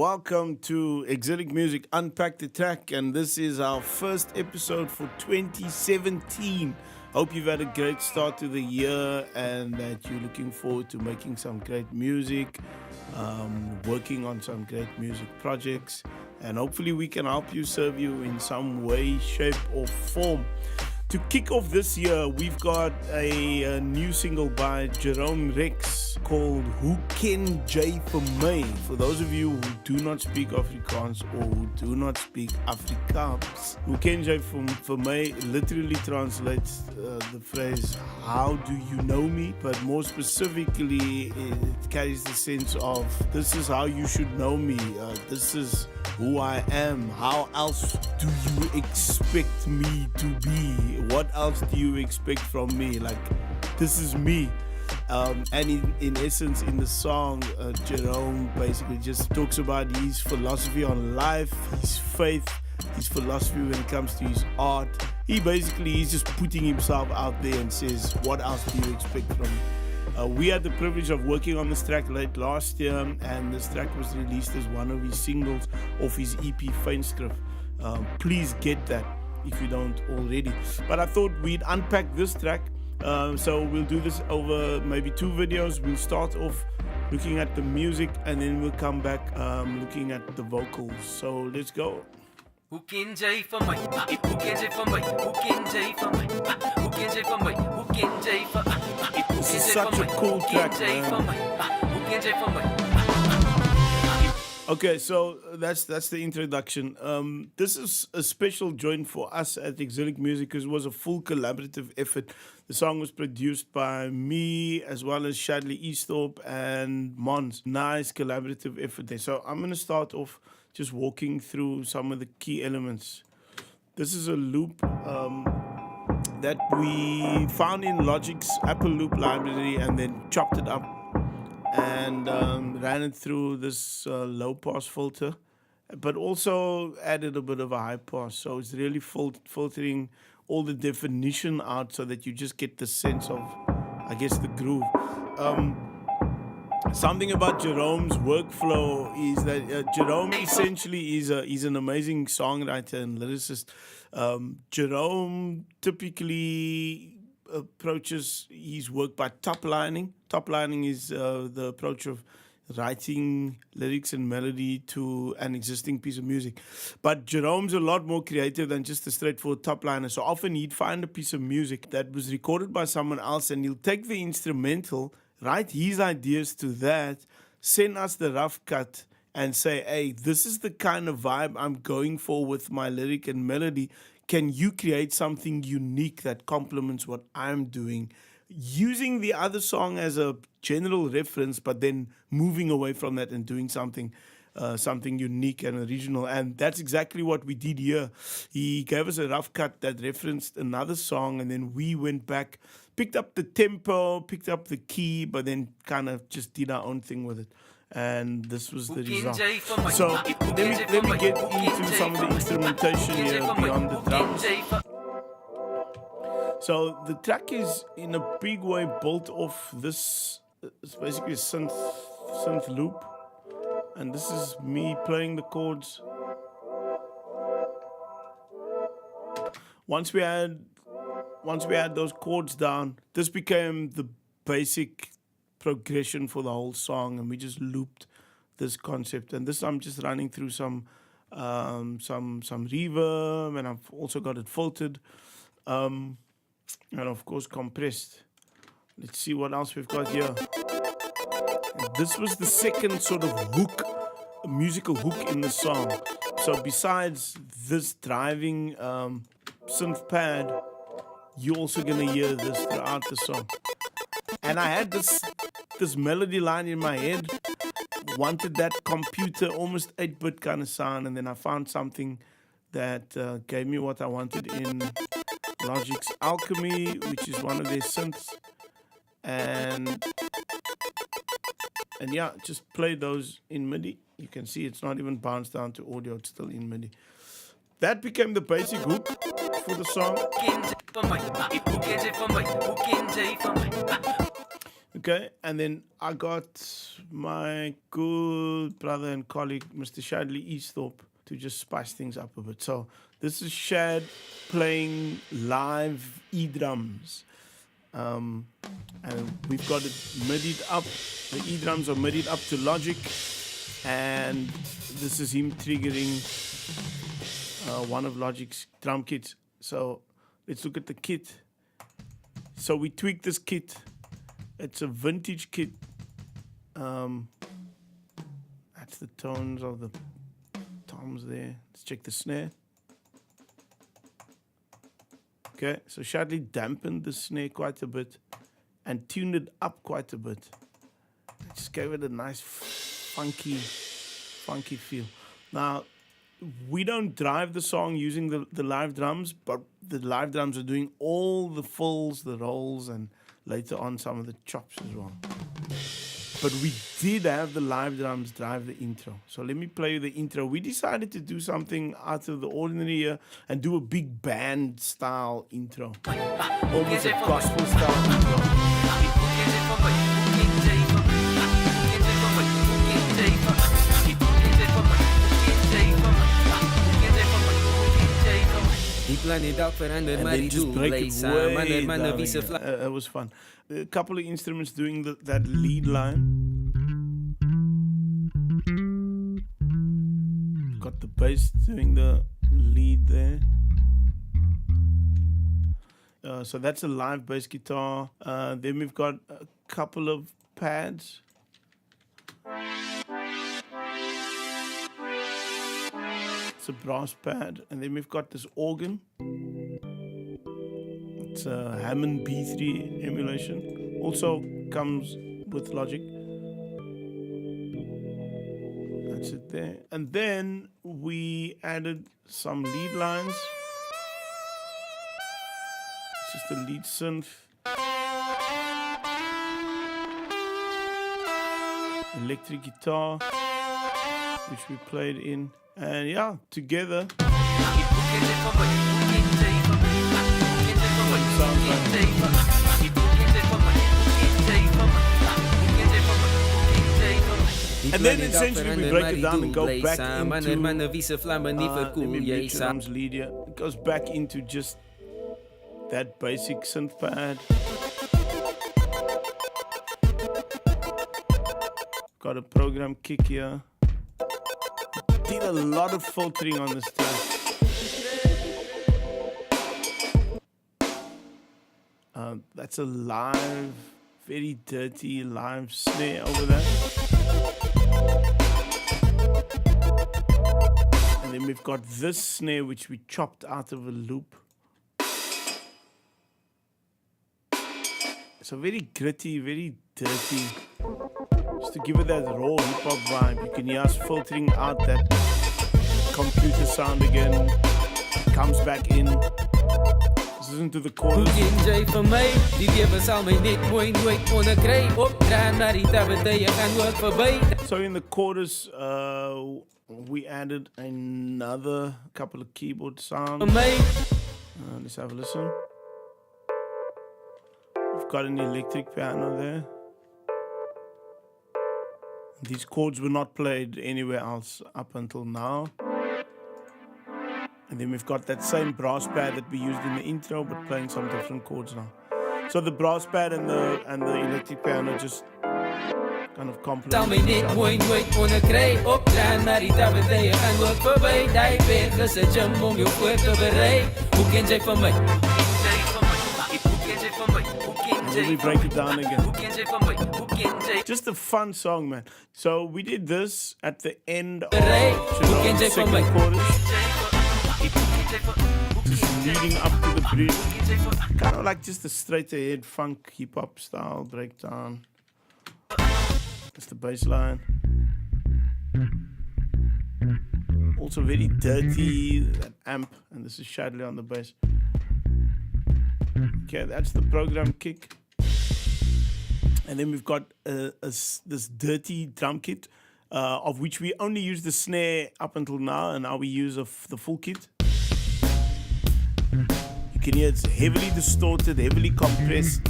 welcome to Exilic Music Unpack the Track, and this is our first episode for 2017. Hope you've had a great start to the year and that you're looking forward to making some great music, working on some great music projects, and hopefully we can help you, serve you in some way, shape or form. To kick off this year, we've got a new single by Jerome Rex called Hoe Ken Jy My. For those of you who do not speak Afrikaans or who do not speak Afrikaans, Hoe Ken Jy My literally translates the phrase, how do you know me? But more specifically, it carries the sense of, this is how you should know me. This is who I am. How else do you expect me to be? What else do you expect from me? Like, this is me. And in essence, in the song, Jerome basically just talks about his philosophy on life, his faith, his philosophy when it comes to his art. He's just putting himself out there and says, what else do you expect from me? We had the privilege of working on this track late last year, and this track was released as one of his singles off his EP Feinskrift. Please get that if you don't already. But I thought we'd unpack this track, so we'll do this over maybe 2 videos. We'll start off looking at the music and then we'll come back looking at the vocals. So let's go. Hoe ken jy van my? Hoe ken jy van my? Hoe ken jy van my? Hoe ken jy van my? Hoe ken jy van my? This is such a cool track, man. Hoe ken jy van my? Okay, so that's the introduction. This is a special joint for us at Exilic Music because it was a full collaborative effort. The song was produced by me as well as Shadley Easthorpe and Mondzz. Nice collaborative effort there. So I'm going to start off just walking through some of the key elements. This is a loop that we found in Logic's Apple Loop library and then chopped it up and ran it through this low pass filter, but also added a bit of a high pass. So it's really filtering all the definition out so that you just get the sense of, I guess, the groove. Something about Jerome's workflow is that Jerome essentially is an amazing songwriter and lyricist. Jerome typically approaches his work by top lining. Top lining is the approach of writing lyrics and melody to an existing piece of music. But Jerome's a lot more creative than just a straightforward top liner. So often he'd find a piece of music that was recorded by someone else and he'll take the instrumental, write his ideas to that, send us the rough cut and say, hey, this is the kind of vibe I'm going for with my lyric and melody. Can you create something unique that complements what I'm doing? Using the other song as a general reference, but then moving away from that and doing something unique and original. And that's exactly what we did here. He gave us a rough cut that referenced another song, and then we went back, picked up the tempo, picked up the key, but then kind of just did our own thing with it. And this was the result. So let me get into some of the instrumentation here beyond the drums. So the track is in a big way built off this. It's basically a synth loop, and this is me playing the chords. Once we had those chords down, this became the basic progression for the whole song, and we just looped this concept. And this I'm just running through some reverb, and I've also got it filtered, and of course compressed. Let's see what else we've got here. This was the second sort of hook, musical hook in the song. So besides this driving synth pad, you're also gonna hear this throughout the song. And I had this melody line in my head, wanted that computer, almost 8-bit kind of sound, and then I found something that gave me what I wanted in Logic's Alchemy, which is one of their synths. And yeah, just play those in MIDI. You can see it's not even bounced down to audio, it's still in MIDI. That became the basic hook for the song. Okay, and then I got my good brother and colleague, Mr. Shadley Easthorpe, to just spice things up a bit. So this is Shad playing live E-drums. And we've got it midied up. The E-drums are midied up to Logic. And this is him triggering one of Logic's drum kits. So let's look at the kit. So we tweaked this kit. It's a vintage kit. That's the tones of the toms there. Let's check the snare. Okay, so Shadley dampened the snare quite a bit and tuned it up quite a bit. Just gave it a nice funky feel. Now, we don't drive the song using the live drums, but the live drums are doing all the fills, the rolls, and later on some of the chops as well. But we did have the live drums drive the intro. So let me play you the intro. We decided to do something out of the ordinary here and do a big band style intro. Almost a gospel style intro. And then just break it way down. It was fun. A couple of instruments doing that lead line. Got the bass doing the lead there. So that's a live bass guitar. Then we've got a couple of pads. It's a brass pad, and then we've got this organ. It's a Hammond B3 emulation. Also comes with Logic. That's it there. And then we added some lead lines. It's just a lead synth. Electric guitar, which we played in. And yeah, together. And then essentially we break it down and go back into drums lead here. It goes back into just that basic synth pad. Got a program kick here. Did a lot of filtering on this track. That's a live, very dirty live snare over there. And then we've got this snare which we chopped out of a loop. So very gritty, very dirty. Just to give it that raw hip-hop vibe. You can hear us filtering out that computer sound again. Comes back in. Listen to the chorus. Hoe Ken Jy My, die lewe sal my net mooi nooit onderkry. Opdraan na die tabatye gaan ook verby. So in the chorus, we added another couple of keyboard sounds. Let's have a listen. We've got an electric piano there. These chords were not played anywhere else up until now. And then we've got that same brass pad that we used in the intro, but playing some different chords now. So the brass pad and the electric piano just kind of complement each other. And then we break it down again. Just a fun song, man. So we did this at the end of the second chorus. Just leading up to the bridge. Kind of like just a straight ahead funk hip hop style breakdown. That's the bass line. Also very dirty, that amp, and this is Shadley on the bass. Okay, that's the program kick. And then we've got this dirty drum kit, of which we only use the snare up until now, and now we use the full kit. You can hear it's heavily distorted, heavily compressed,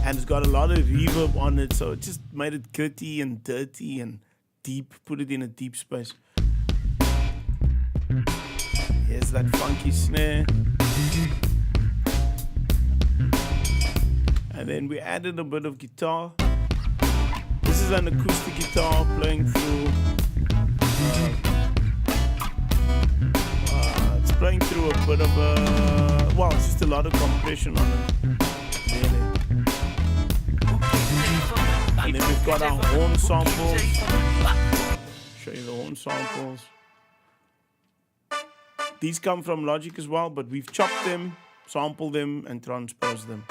And it's got a lot of reverb on it, so it just made it gritty and dirty and deep, put it in a deep space. Here's that funky snare. And then we added a bit of guitar. This is an acoustic guitar playing through. It's playing through a bit of a. Well, it's just a lot of compression on it. Really. And then we've got our horn samples. Show you the horn samples. These come from Logic as well, but we've chopped them, sampled them, and transposed them.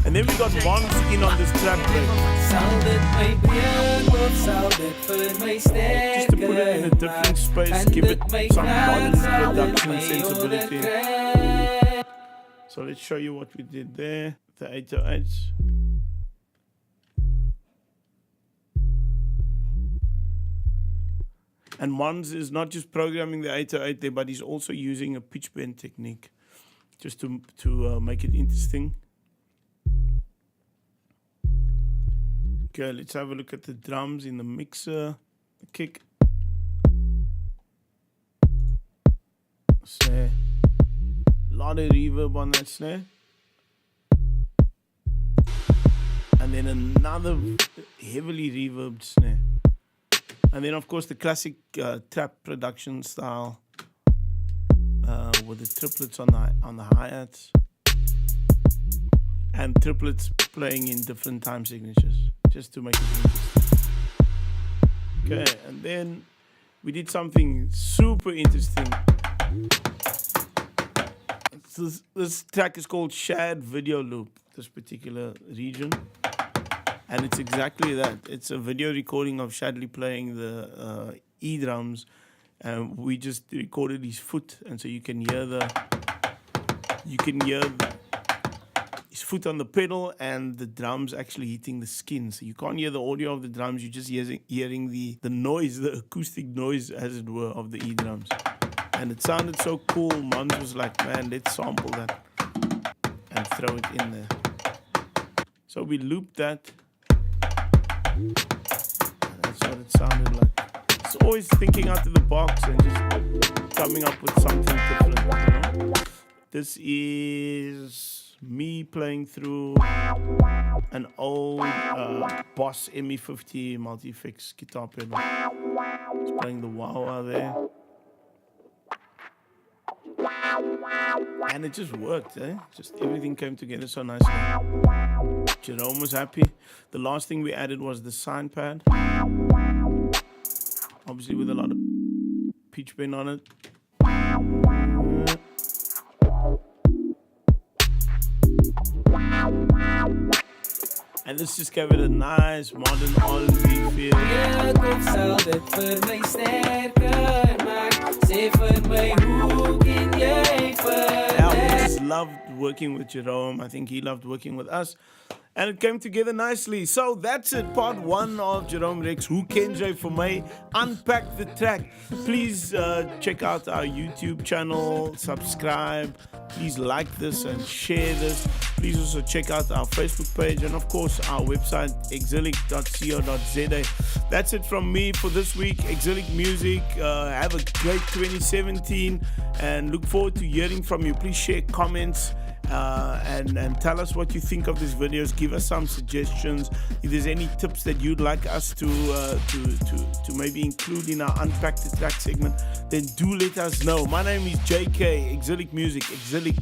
And then we got Mondzz in on this track break. Just to put it in a different space, give it some modern production sensibility. So let's show you what we did there. The 808s. And Mondzz is not just programming the 808 there, but he's also using a pitch bend technique just to make it interesting. Okay, let's have a look at the drums in the mixer, the kick. Snare. A lot of reverb on that snare. And then another heavily reverbed snare. And then, of course, the classic trap production style with the triplets on the hi-hats and triplets playing in different time signatures, just to make it interesting. Okay, and then we did something super interesting. This track is called Shared Video Loop, this particular region. And it's exactly that. It's a video recording of Shadley playing the E drums. And we just recorded his foot, and so you can hear his foot on the pedal and the drums actually hitting the skin. So you can't hear the audio of the drums, you're just hearing the noise, the acoustic noise, as it were, of the E drums. And it sounded so cool. Mondzz was like, man, let's sample that and throw it in there. So we looped that. And that's what it sounded like. It's always thinking out of the box and just coming up with something different, you know? This is me playing through an old Boss ME50 multi-fix guitar pedal. It's playing the wah-wah there. And it just worked, eh? Just everything came together so nicely. Jerome was happy. The last thing we added was the sign pad. Obviously with a lot of pitch bend on it. And this just gave it a nice modern R&B feel. Yeah, we just loved working with Jerome. I think he loved working with us. And it came together nicely. So that's it. Part 1 of Jerome Rex, Hoe Ken Jy My, Unpack the Track. Please check out our YouTube channel. Subscribe. Please like this and share this. Please also check out our Facebook page. And of course, our website, exilic.co.za. That's it from me for this week. Exilic Music. Have a great 2017. And look forward to hearing from you. Please share comments. And tell us what you think of these videos. Give us some suggestions. If there's any tips that you'd like us to maybe include in our Unpack the Track segment, then do let us know. My name is JK, Exilic Music, exilic.co.za.